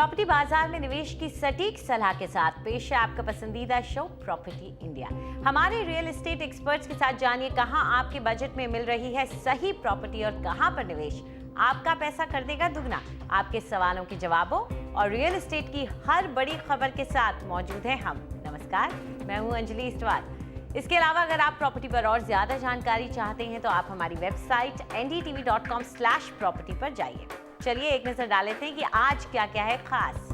Property बाजार में निवेश की सटीक सलाह के साथ पेश है आपका पसंदीदा शो प्रॉपर्टी इंडिया। हमारे रियल एस्टेट एक्सपर्ट्स के साथ जानिए कहां आपके बजट में मिल रही है सही प्रॉपर्टी और कहां पर निवेश आपका पैसा कर देगा दुगना। आपके सवालों के जवाबों और रियल एस्टेट की हर बड़ी खबर के साथ मौजूद हैं हम। नमस्कार, मैं हूं अंजलि इस्टवाल। इसके अलावा अगर आप प्रॉपर्टी पर और ज्यादा जानकारी चाहते हैं तो आप हमारी वेबसाइट ndtv.com/property पर जाइए। चलिए एक नजर डाल लेते हैं कि आज क्या क्या है खास।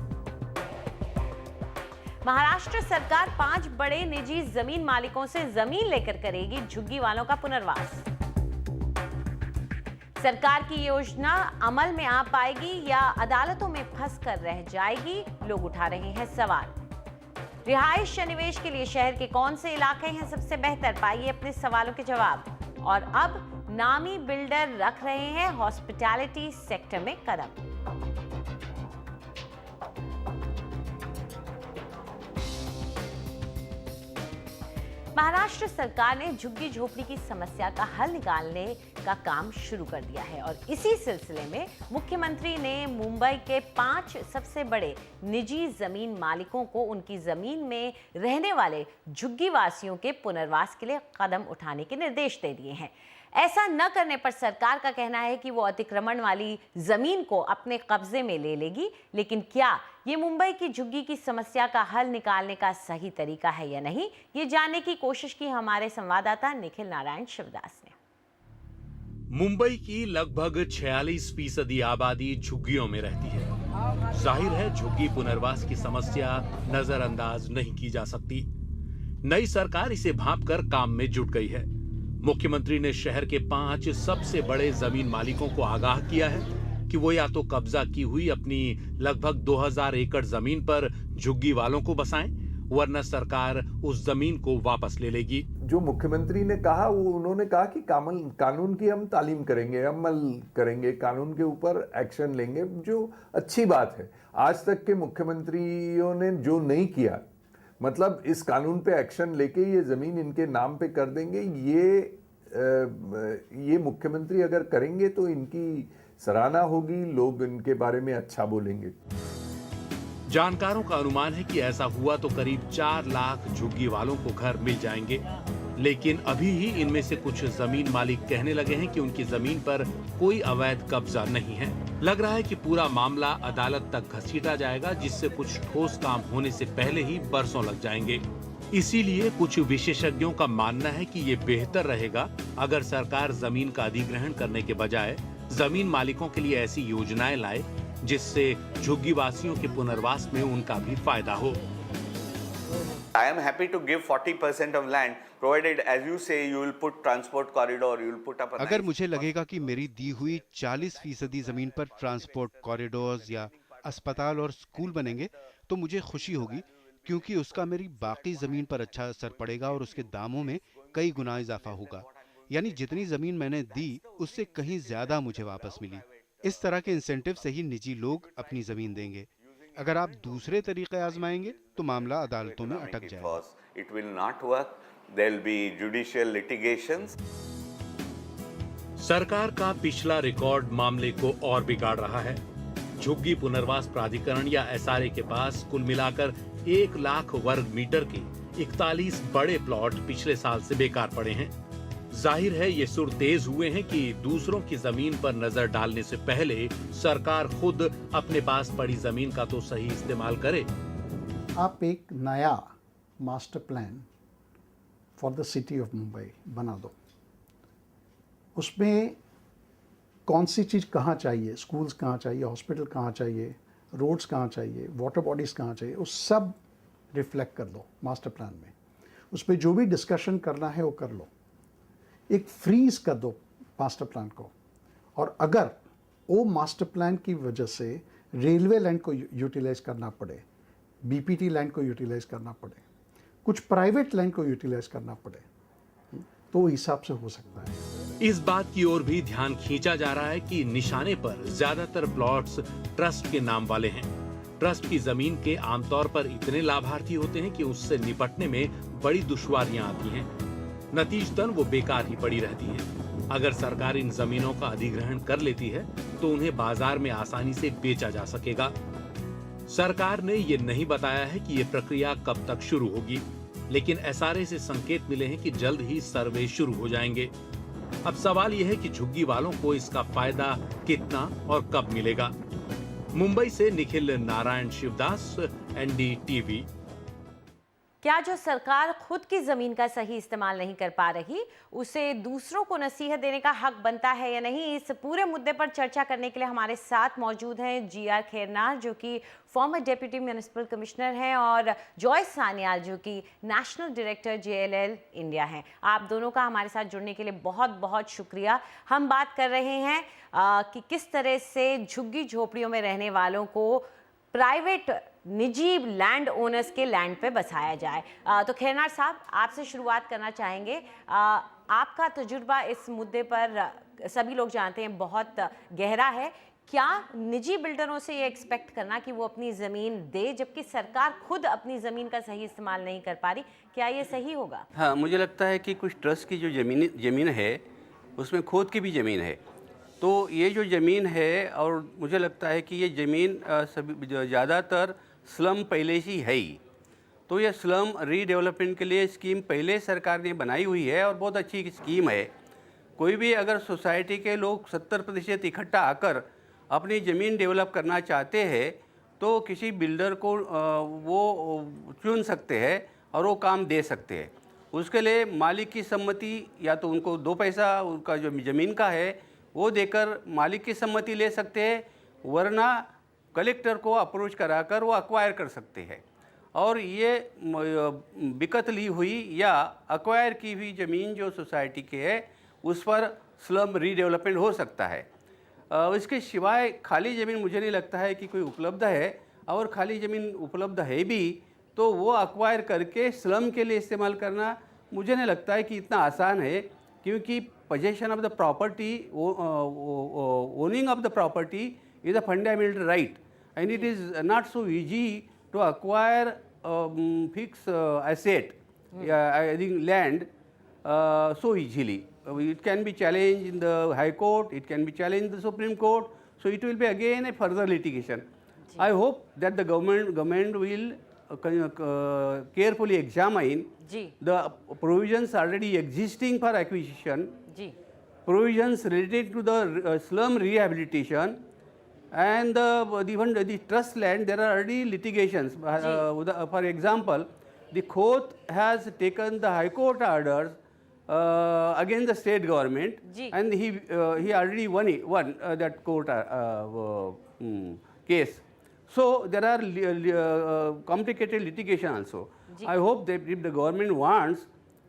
महाराष्ट्र सरकार 5 बड़े निजी जमीन मालिकों से जमीन लेकर करेगी झुग्गी वालों का पुनर्वास। सरकार की योजना अमल में आ पाएगी या अदालतों में फंस कर रह जाएगी, लोग उठा रहे हैं सवाल। रिहाइश या निवेश के लिए शहर के कौन से इलाके हैं सबसे बेहतर, पाइए अपने सवालों के जवाब। और अब नामी बिल्डर रख रहे हैं हॉस्पिटैलिटी सेक्टर में कदम। महाराष्ट्र सरकार ने झुग्गी झोपड़ी की समस्या का हल निकालने का काम शुरू कर दिया है और इसी सिलसिले में मुख्यमंत्री ने मुंबई के 5 सबसे बड़े निजी जमीन मालिकों को उनकी जमीन में रहने वाले झुग्गी वासियों के पुनर्वास के लिए कदम उठाने के निर्देश दे दिए हैं। ऐसा न करने पर सरकार का कहना है कि वो अतिक्रमण वाली जमीन को अपने कब्जे में ले लेगी। लेकिन क्या ये मुंबई की झुग्गी की समस्या का हल निकालने का सही तरीका है या नहीं, ये जानने की कोशिश की हमारे संवाददाता निखिल नारायण शिवदास ने। मुंबई की लगभग 46% आबादी झुग्गियों में रहती है। जाहिर है झुग्गी पुनर्वास की समस्या नजरअंदाज नहीं की जा सकती। नई सरकार इसे भांपकर काम में जुट गई है। मुख्यमंत्री ने शहर के 5 सबसे बड़े जमीन मालिकों को आगाह किया है कि वो या तो कब्जा की हुई अपनी लगभग 2000 एकड़ जमीन पर झुग्गी वालों को बसाएं, वरना सरकार उस जमीन को वापस ले लेगी। जो मुख्यमंत्री ने कहा वो उन्होंने कहा कि कानून की हम तालीम करेंगे, अमल करेंगे, कानून के ऊपर एक्शन लेंगे, जो अच्छी बात है। आज तक के मुख्यमंत्रियों ने जो नहीं किया, मतलब इस कानून पे एक्शन लेके ये जमीन इनके नाम पे कर देंगे, ये मुख्यमंत्री अगर करेंगे तो इनकी सराहना होगी, लोग इनके बारे में अच्छा बोलेंगे। जानकारों का अनुमान है कि ऐसा हुआ तो करीब 4 लाख झुग्गी वालों को घर मिल जाएंगे। लेकिन अभी ही इनमें से कुछ जमीन मालिक कहने लगे हैं कि उनकी जमीन पर कोई अवैध कब्जा नहीं है। लग रहा है कि पूरा मामला अदालत तक घसीटा जाएगा, जिससे कुछ ठोस काम होने से पहले ही बरसों लग जाएंगे। इसीलिए कुछ विशेषज्ञों का मानना है कि ये बेहतर रहेगा अगर सरकार जमीन का अधिग्रहण करने के बजाय जमीन मालिकों के लिए ऐसी योजनाएं लाए जिससे झुग्गी वासियों के पुनर्वास में उनका भी फायदा हो। I am happy to give 40% of land, provided, as you say, you will put transport corridor, you will put up a अगर मुझे लगेगा कि मेरी दी हुई 40% जमीन पर ट्रांसपोर्ट कॉरिडोर्स या अस्पताल और स्कूल बनेंगे तो मुझे खुशी होगी, क्योंकि उसका मेरी बाकी जमीन पर अच्छा असर पड़ेगा और उसके दामों में कई गुना इजाफा होगा। यानी जितनी जमीन मैंने दी उससे कहीं ज्यादा मुझे वापस मिली। इस तरह के इंसेंटिव से ही निजी लोग अपनी जमीन देंगे। अगर आप दूसरे तरीके आजमाएंगे तो मामला अदालतों में अटक जाएगा। It will not work. There will be judicial litigations. सरकार का पिछला रिकॉर्ड मामले को और बिगाड़ रहा है। झुग्गी पुनर्वास प्राधिकरण या एसआरए के पास कुल मिलाकर 1 लाख वर्ग मीटर के 41 बड़े प्लॉट पिछले साल से बेकार पड़े हैं। जाहिर है ये सुर तेज हुए हैं कि दूसरों की जमीन पर नजर डालने से पहले सरकार खुद अपने पास पड़ी जमीन का तो सही इस्तेमाल करे। आप एक नया master plan for the city of Mumbai बना दो। उसमें कौन सी चीज़ कहाँ चाहिए, स्कूल्स कहाँ चाहिए, हॉस्पिटल कहाँ चाहिए, रोड्स कहाँ चाहिए, वाटर बॉडीज़ कहाँ चाहिए, वो सब रिफ्लेक्ट कर दो मास्टर प्लान में। उस पर जो भी डिस्कशन करना है वो कर लो। एक फ्रीज कर दो मास्टर प्लान को। और अगर वो मास्टर प्लान की वजह से रेलवे लैंड को यूटिलाइज करना पड़े, बीपीटी लैंड को यूटिलाइज करना पड़े, कुछ प्राइवेट लैंड को यूटिलाइज करना पड़े, तो हिसाब से हो सकता है। इस बात की ओर भी ध्यान खींचा जा रहा है कि निशाने पर ज्यादातर प्लॉट्स ट्रस्ट के नाम वाले हैं। ट्रस्ट की जमीन के आमतौर पर इतने लाभार्थी होते हैं कि उससे निपटने में बड़ी दुश्वारियां आती हैं। नतीजतन वो बेकार ही पड़ी रहती हैं। अगर सरकार इन जमीनों का अधिग्रहण कर लेती है तो उन्हें बाजार में आसानी से बेचा जा सकेगा। सरकार ने ये नहीं बताया है कि ये प्रक्रिया कब तक शुरू होगी, लेकिन एसआरए से संकेत मिले हैं कि जल्द ही सर्वे शुरू हो जाएंगे। अब सवाल यह है कि झुग्गी वालों को इसका फायदा कितना और कब मिलेगा। मुंबई से निखिल नारायण शिवदास, NDTV। क्या जो सरकार खुद की जमीन का सही इस्तेमाल नहीं कर पा रही, उसे दूसरों को नसीहत देने का हक बनता है या नहीं? इस पूरे मुद्दे पर चर्चा करने के लिए हमारे साथ मौजूद हैं GR खेरनार, जो कि फॉर्मर डेप्यूटी म्युनिसिपल कमिश्नर हैं, और जॉयस सान्याल, जो कि नेशनल डायरेक्टर JLL इंडिया हैं। आप दोनों का हमारे साथ जुड़ने के लिए बहुत बहुत शुक्रिया। हम बात कर रहे हैं कि किस तरह से झुग्गी झोपड़ियों में रहने वालों को प्राइवेट निजी लैंड ओनर्स के लैंड पे बसाया जाए। तो खेरनार साहब, आपसे शुरुआत करना चाहेंगे। आपका तजुर्बा इस मुद्दे पर सभी लोग जानते हैं बहुत गहरा है। क्या निजी बिल्डरों से ये एक्सपेक्ट करना कि वो अपनी ज़मीन दे, जबकि सरकार खुद अपनी ज़मीन का सही इस्तेमाल नहीं कर पा रही, क्या ये सही होगा? हाँ, मुझे लगता है कि कुछ ट्रस्ट की जो ज़मीन है उसमें खुद की भी ज़मीन है। तो ये जो ज़मीन है, और मुझे लगता है कि ये ज़मीन सभी ज़्यादातर स्लम पहले से है ही, तो ये स्लम रीडेवलपमेंट के लिए स्कीम पहले सरकार ने बनाई हुई है और बहुत अच्छी स्कीम है। कोई भी अगर सोसाइटी के लोग 70% इकट्ठा आकर अपनी ज़मीन डेवलप करना चाहते हैं तो किसी बिल्डर को वो चुन सकते हैं और वो काम दे सकते हैं। उसके लिए मालिक की सम्मति, या तो उनको 2 पैसा उनका जो ज़मीन का है वो देकर मालिक की सम्मति ले सकते हैं, वरना कलेक्टर को अप्रोच कराकर वो अक्वायर कर सकते हैं। और ये बिकत ली हुई या अक्वायर की हुई ज़मीन जो सोसाइटी के है उस पर स्लम रीडेवलपमेंट हो सकता है। इसके सिवाय खाली ज़मीन मुझे नहीं लगता है कि कोई उपलब्ध है, और खाली ज़मीन उपलब्ध है भी तो वो अक्वायर करके स्लम के लिए इस्तेमाल करना मुझे नहीं लगता है कि इतना आसान है, क्योंकि possession of the property, owning of the property is a fundamental right, and it is not so easy to acquire fixed asset, I think land, so easily. It can be challenged in the High Court, it can be challenged in the Supreme Court, so it will be again a further litigation. I hope that the government will carefully examine the provisions already existing for acquisition, provisions related to the slum rehabilitation, and even the trust land. There are already litigations. For example, the court has taken the High Court orders against the state government, and he already won that court case. So there are complicated litigation also. I hope that if the government wants,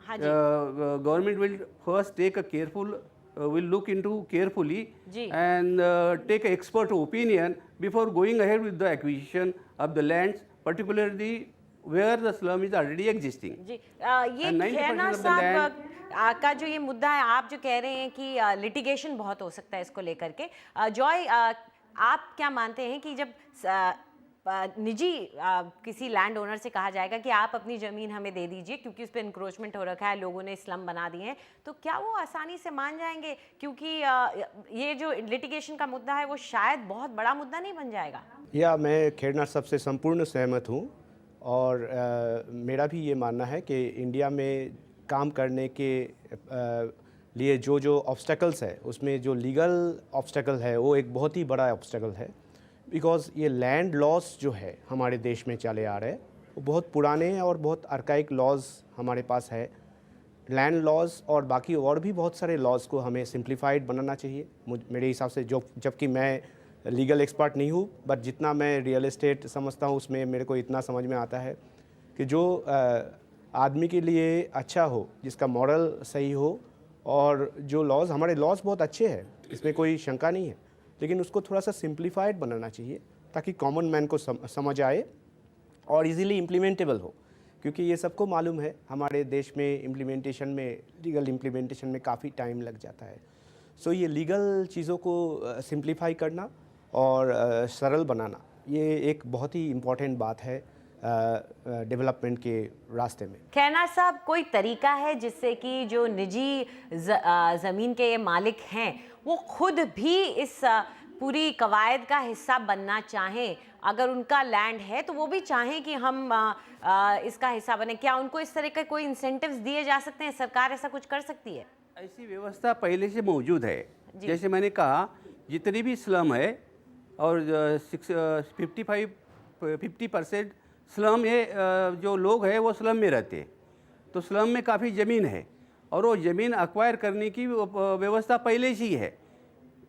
government will first take a careful, will look into carefully and take an expert opinion before going ahead with the acquisition of the lands, particularly where the slum is already existing. जी, ये खेरनार साहब का जो ये मुद्दा है, आप जो कह रहे हैं कि लिटिगेशन बहुत हो सकता है इसको लेकर के, जॉय, आप क्या मानते हैं कि जब निजी किसी लैंड ओनर से कहा जाएगा कि आप अपनी ज़मीन हमें दे दीजिए क्योंकि उस पर इंक्रोचमेंट हो रखा है, लोगों ने स्लम बना दिए हैं, तो क्या वो आसानी से मान जाएंगे? क्योंकि ये जो लिटिगेशन का मुद्दा है वो शायद बहुत बड़ा मुद्दा नहीं बन जाएगा। या मैं खेरनार साहब से संपूर्ण सहमत हूँ, और मेरा भी ये मानना है कि इंडिया में काम करने के लिए जो ऑब्स्टेकल्स है, उसमें जो लीगल ऑब्स्टेकल है वो एक बहुत ही बड़ा ऑब्स्टेकल है। बिकॉज़ ये लैंड लॉस जो है हमारे देश में चले आ रहे हैं वो बहुत पुराने हैं और बहुत आर्काइक लॉज हमारे पास है। लैंड लॉज और बाकी और भी बहुत सारे लॉज को हमें सिंप्लीफाइड बनाना चाहिए मेरे हिसाब से। जबकि मैं लीगल एक्सपर्ट नहीं हूँ, बट जितना मैं रियल एस्टेट समझता हूँ उसमें मेरे को इतना समझ में आता है कि जो आदमी के लिए अच्छा हो, जिसका मॉरल सही हो, और जो लॉज, हमारे लॉज बहुत अच्छे हैं, इसमें कोई शंका नहीं है, लेकिन उसको थोड़ा सा सिंप्लीफाइड बनाना चाहिए ताकि कॉमन मैन को समझ आए और इजीली इम्प्लीमेंटेबल हो। क्योंकि ये सबको मालूम है हमारे देश में इम्प्लीमेंटेशन में, लीगल इम्प्लीमेंटेशन में काफ़ी टाइम लग जाता है। सो ये लीगल चीज़ों को सिंप्लीफाई करना और सरल बनाना, ये एक बहुत ही इम्पॉर्टेंट बात है डेवलपमेंट के रास्ते में। खेरनार साहब, कोई तरीका है जिससे कि जो निजी ज़मीन के ये मालिक हैं वो खुद भी इस पूरी कवायद का हिस्सा बनना चाहें, अगर उनका लैंड है तो वो भी चाहें कि हम इसका हिस्सा बने, क्या उनको इस तरह के कोई इंसेंटिव्स दिए जा सकते हैं? सरकार ऐसा कुछ कर सकती है? ऐसी व्यवस्था पहले से मौजूद है। जैसे मैंने कहा, जितनी भी स्लम है और 50% स्लम है, जो लोग हैं वो स्लम में रहते हैं, तो स्लम में काफ़ी ज़मीन है और वो ज़मीन अक्वायर करने की व्यवस्था पहले से ही है।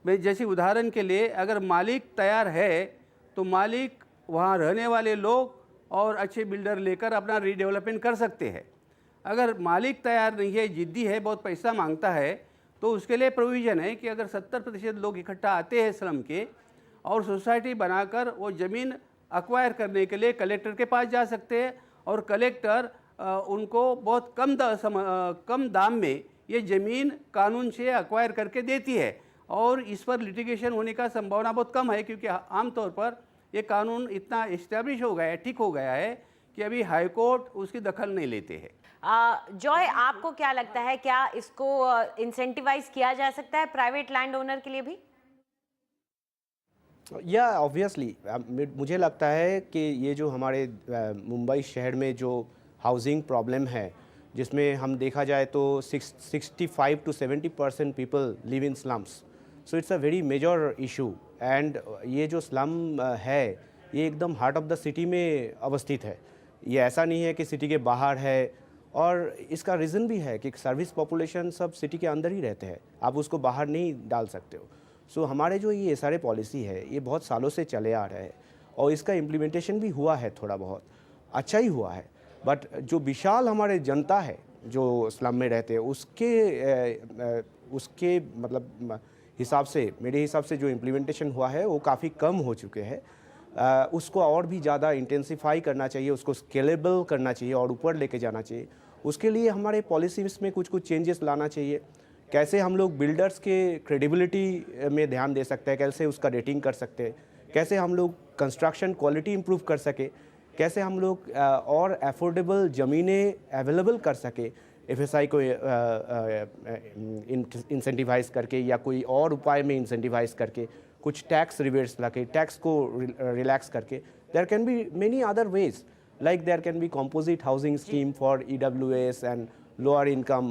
मैं जैसे उदाहरण के लिए, अगर मालिक तैयार है तो मालिक वहाँ रहने वाले लोग और अच्छे बिल्डर लेकर अपना रीडेवलपमेंट कर सकते हैं। अगर मालिक तैयार नहीं है, जिद्दी है, बहुत पैसा मांगता है, तो उसके लिए प्रोविज़न है कि अगर 70% लोग इकट्ठा आते हैं स्लम के और सोसाइटी बनाकर वो ज़मीन अक्वायर करने के लिए कलेक्टर के पास जा सकते हैं और कलेक्टर उनको बहुत कम दाम में ये ज़मीन कानून से अक्वायर करके देती है और इस पर लिटिगेशन होने का संभावना बहुत कम है, क्योंकि आमतौर पर ये कानून इतना इस्टेब्लिश हो गया है, ठीक हो गया है कि अभी हाई कोर्ट उसकी दखल नहीं लेते हैं। जॉय, आपको क्या लगता है, क्या इसको इंसेंटिवाइज किया जा सकता है प्राइवेट लैंड ओनर के लिए भी? या ऑब्वियसली मुझे लगता है कि ये जो हमारे मुंबई शहर में जो हाउसिंग प्रॉब्लम है, जिसमें हम देखा जाए तो 65 to 70% people live in slums, so it's a very major issue. And ये जो स्लम है ये एकदम हार्ट ऑफ द सिटी में अवस्थित है, ये ऐसा नहीं है कि सिटी के बाहर है। और इसका रीज़न भी है कि सर्विस पॉपुलेशन सब सिटी के अंदर ही रहते हैं, आप उसको बाहर नहीं डाल सकते हो। सो हमारे जो ये सारे पॉलिसी है ये बहुत सालों से चले आ रहे हैं और इसका इम्प्लीमेंटेशन भी हुआ है, थोड़ा बहुत अच्छा ही हुआ है। बट जो विशाल हमारे जनता है जो स्लम में रहते हैं उसके मतलब हिसाब से, मेरे हिसाब से जो इम्प्लीमेंटेशन हुआ है वो काफ़ी कम हो चुके हैं। उसको और भी ज़्यादा इंटेंसिफाई करना चाहिए, उसको स्केलेबल करना चाहिए और ऊपर लेके जाना चाहिए। उसके लिए हमारे पॉलिसीज़ में कुछ चेंजेस लाना चाहिए। कैसे हम लोग बिल्डर्स के क्रेडिबिलिटी में ध्यान दे सकते हैं, कैसे उसका रेटिंग कर सकते हैं, कैसे हम लोग कंस्ट्रक्शन क्वालिटी इम्प्रूव कर सके, कैसे हम लोग और अफोर्डेबल ज़मीनें अवेलेबल कर सके एफएसआई को इंसेंटिवाइज करके या कोई और उपाय में इंसेंटिवाइज करके, कुछ टैक्स रिबेट्स ला के, टैक्स को रिलैक्स करके। There can be many other ways, like there can be composite housing scheme for EWS and lower income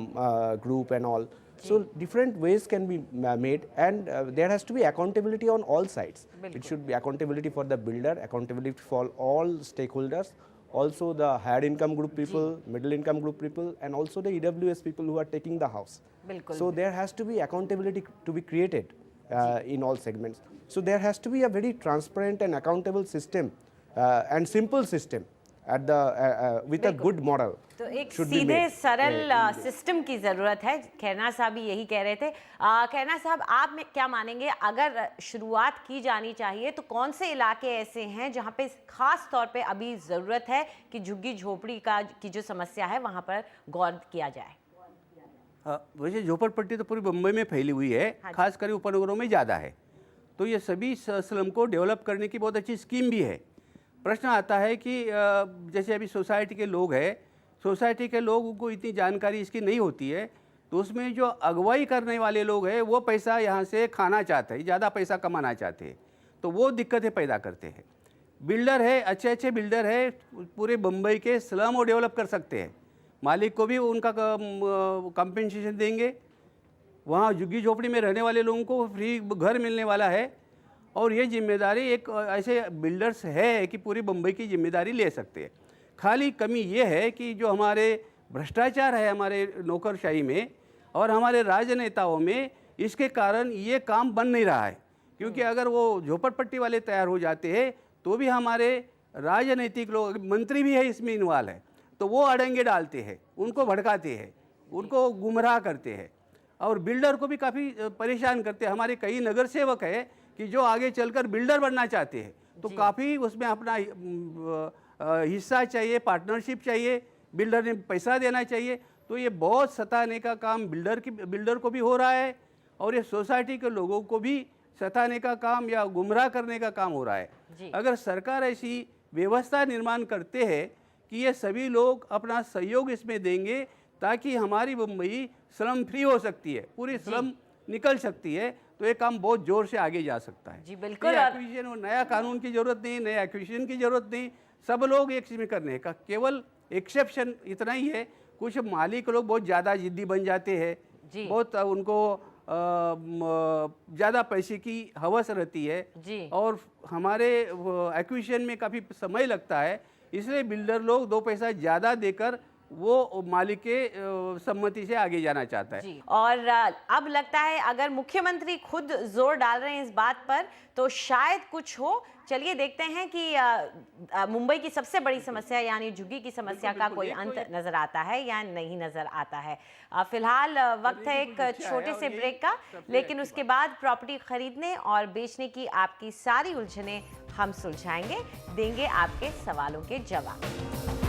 group and all. So different ways can be made, and there has to be accountability on all sides. It should be accountability for the builder, accountability for all stakeholders, also the higher income group people, middle income group people, and also the EWS people who are taking the house. So there has to be accountability to be created in all segments. So there has to be a very transparent and accountable system and simple system at the with a good model. तो एक सीधे सरल system की ज़रूरत है। खैरना साहब भी यही कह रहे थे। खैरना साहब, आप में क्या मानेंगे, अगर शुरुआत की जानी चाहिए तो कौन से इलाके ऐसे हैं जहां पे खास तौर पे अभी ज़रूरत है कि झुग्गी झोपड़ी की जो समस्या है वहां पर गौर किया जाए? वैसे झोपड़पट्टी तो पूरी मुंबई में फैली हुई है, खासकर उपनगरों में ज़्यादा है, तो ये सभी स्लम को डेवलप करने की बहुत अच्छी स्कीम भी है। प्रश्न आता है कि जैसे अभी सोसाइटी के लोग हैं, सोसाइटी के लोगों को इतनी जानकारी इसकी नहीं होती है, तो उसमें जो अगुवाई करने वाले लोग हैं वो पैसा यहाँ से खाना चाहते हैं, ज़्यादा पैसा कमाना चाहते हैं, तो वो दिक्कतें पैदा करते हैं। बिल्डर है, अच्छे अच्छे बिल्डर है, पूरे मुंबई के स्लम वो डेवलप कर सकते हैं, मालिक को भी उनका कंपेंसेशन देंगे, वहाँ झुग्गी झोपड़ी में रहने वाले लोगों को फ्री घर मिलने वाला है, और ये जिम्मेदारी एक ऐसे बिल्डर्स है कि पूरी मुंबई की जिम्मेदारी ले सकते हैं। खाली कमी ये है कि जो हमारे भ्रष्टाचार है हमारे नौकरशाही में और हमारे राजनेताओं में, इसके कारण ये काम बन नहीं रहा है, क्योंकि अगर वो झोपड़पट्टी वाले तैयार हो जाते हैं तो भी हमारे राजनीतिक लोग, मंत्री भी है इसमें इन्वॉल्व है, तो वो अड़ंगे डालते हैं, उनको भड़काते हैं, उनको गुमराह करते हैं और बिल्डर को भी काफ़ी परेशान करते हैं। हमारे कई नगर सेवक है कि जो आगे चलकर बिल्डर बनना चाहते हैं, तो काफ़ी उसमें अपना हिस्सा चाहिए, पार्टनरशिप चाहिए, बिल्डर ने पैसा देना चाहिए, तो ये बहुत सताने का काम बिल्डर को भी हो रहा है और ये सोसाइटी के लोगों को भी सताने का काम या गुमराह करने का काम हो रहा है। अगर सरकार ऐसी व्यवस्था निर्माण करते हैं कि ये सभी लोग अपना सहयोग इसमें देंगे ताकि हमारी मुंबई स्लम फ्री हो सकती है, पूरी स्लम निकल सकती है तो ये काम बहुत जोर से आगे जा सकता है। जी, बिल्कुल। एक्विजिशन और नया कानून की जरूरत नहीं, नया एक्विजिशन की जरूरत नहीं, सब लोग एक चीज में करने का, केवल एक्सेप्शन इतना ही है, कुछ मालिक लोग बहुत ज़्यादा जिद्दी बन जाते हैं, जी। बहुत उनको ज़्यादा पैसे की हवस रहती है जी। और हमारे एक्विजिशन में काफ़ी समय लगता है, इसलिए बिल्डर लोग 2 पैसा ज़्यादा देकर वो मालिक के सम्मति से आगे जाना चाहता है। जी। और अब लगता है अगर मुख्यमंत्री खुद जोर डाल रहे हैं इस बात पर तो शायद कुछ हो। चलिए देखते हैं कि मुंबई की सबसे बड़ी समस्या यानी झुग्गी की समस्या का कोई अंत नजर आता है या नहीं नजर आता है। फिलहाल वक्त है एक छोटे से ब्रेक का, लेकिन उसके बाद प्रॉपर्टी खरीदने और बेचने की आपकी सारी उलझनें हम सुलझाएंगे, देंगे आपके सवालों के जवाब।